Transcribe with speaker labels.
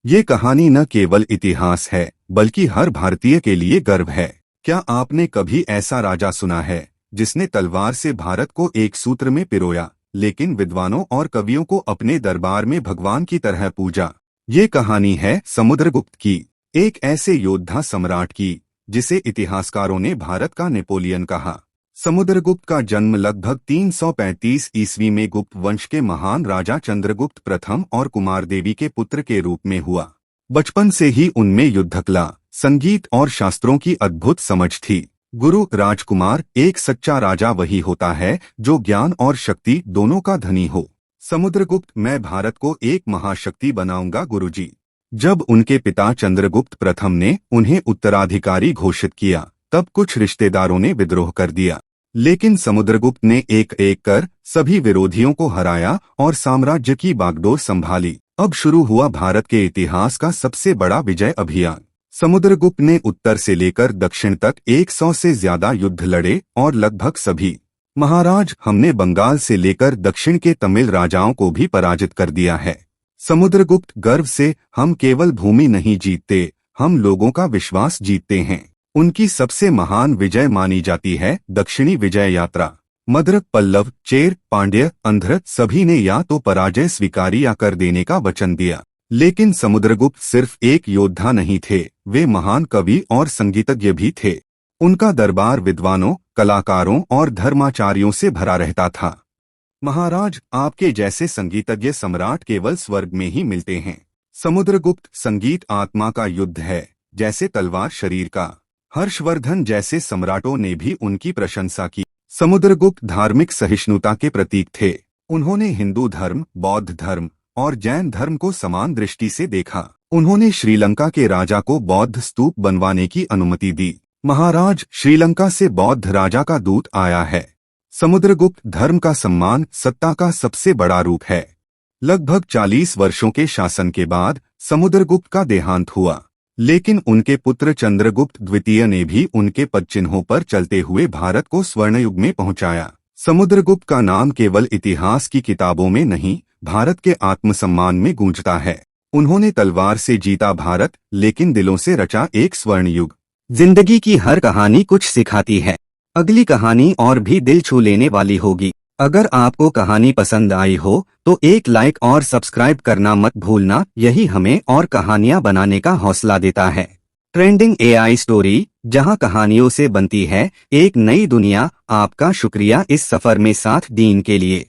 Speaker 1: ये कहानी न केवल इतिहास है बल्कि हर भारतीय के लिए गर्व है। क्या आपने कभी ऐसा राजा सुना है जिसने तलवार से भारत को एक सूत्र में पिरोया, लेकिन विद्वानों और कवियों को अपने दरबार में भगवान की तरह पूजा? ये कहानी है समुद्रगुप्त की, एक ऐसे योद्धा सम्राट की जिसे इतिहासकारों ने भारत का नेपोलियन कहा। समुद्रगुप्त का जन्म लगभग 335 ईस्वी में गुप्त वंश के महान राजा चंद्रगुप्त प्रथम और कुमार देवी के पुत्र के रूप में हुआ। बचपन से ही उनमें युद्धकला, संगीत और शास्त्रों की अद्भुत समझ थी। गुरु राजकुमार, एक सच्चा राजा वही होता है जो ज्ञान और शक्ति दोनों का धनी हो। समुद्रगुप्त, मैं भारत को एक महाशक्ति बनाऊंगा गुरुजी। जब उनके पिता चंद्रगुप्त प्रथम ने उन्हें उत्तराधिकारी घोषित किया, तब कुछ रिश्तेदारों ने विद्रोह कर दिया, लेकिन समुद्रगुप्त ने एक एक कर सभी विरोधियों को हराया और साम्राज्य की बागडोर संभाली। अब शुरू हुआ भारत के इतिहास का सबसे बड़ा विजय अभियान। समुद्रगुप्त ने उत्तर से लेकर दक्षिण तक 100 से ज्यादा युद्ध लड़े और लगभग सभी महाराज हमने बंगाल से लेकर दक्षिण के तमिल राजाओं को भी पराजित कर दिया है। समुद्रगुप्त गर्व से, हम केवल भूमि नहीं जीतते, हम लोगों का विश्वास जीतते हैं। उनकी सबसे महान विजय मानी जाती है दक्षिणी विजय यात्रा। मद्र, पल्लव, चेर, पांड्य, अंध्र सभी ने या तो पराजय स्वीकारी या कर देने का वचन दिया, लेकिन समुद्रगुप्त सिर्फ एक योद्धा नहीं थे, वे महान कवि और संगीतज्ञ भी थे। उनका दरबार विद्वानों, कलाकारों और धर्माचार्यों से भरा रहता था। महाराज, आपके जैसे संगीतज्ञ सम्राट केवल स्वर्ग में ही मिलते हैं। समुद्रगुप्त, संगीत आत्मा का युद्ध है, जैसे तलवार शरीर का। हर्षवर्धन जैसे सम्राटों ने भी उनकी प्रशंसा की। समुद्रगुप्त धार्मिक सहिष्णुता के प्रतीक थे। उन्होंने हिंदू धर्म, बौद्ध धर्म और जैन धर्म को समान दृष्टि से देखा। उन्होंने श्रीलंका के राजा को बौद्ध स्तूप बनवाने की अनुमति दी। महाराज, श्रीलंका से बौद्ध राजा का दूत आया है। समुद्रगुप्त, धर्म का सम्मान सत्ता का सबसे बड़ा रूप है। लगभग 40 वर्षों के शासन के बाद समुद्रगुप्त का देहांत हुआ, लेकिन उनके पुत्र चंद्रगुप्त द्वितीय ने भी उनके पदचिन्हों पर चलते हुए भारत को स्वर्णयुग में पहुंचाया। समुद्रगुप्त का नाम केवल इतिहास की किताबों में नहीं, भारत के आत्मसम्मान में गूंजता है। उन्होंने तलवार से जीता भारत, लेकिन दिलों से रचा एक स्वर्णयुग।
Speaker 2: जिंदगी की हर कहानी कुछ सिखाती है। अगली कहानी और भी दिल छू लेने वाली होगी। अगर आपको कहानी पसंद आई हो तो एक लाइक और सब्सक्राइब करना मत भूलना, यही हमें और कहानियां बनाने का हौसला देता है। ट्रेंडिंग एआई स्टोरी, जहां कहानियों से बनती है एक नई दुनिया। आपका शुक्रिया इस सफर में साथ देने के लिए।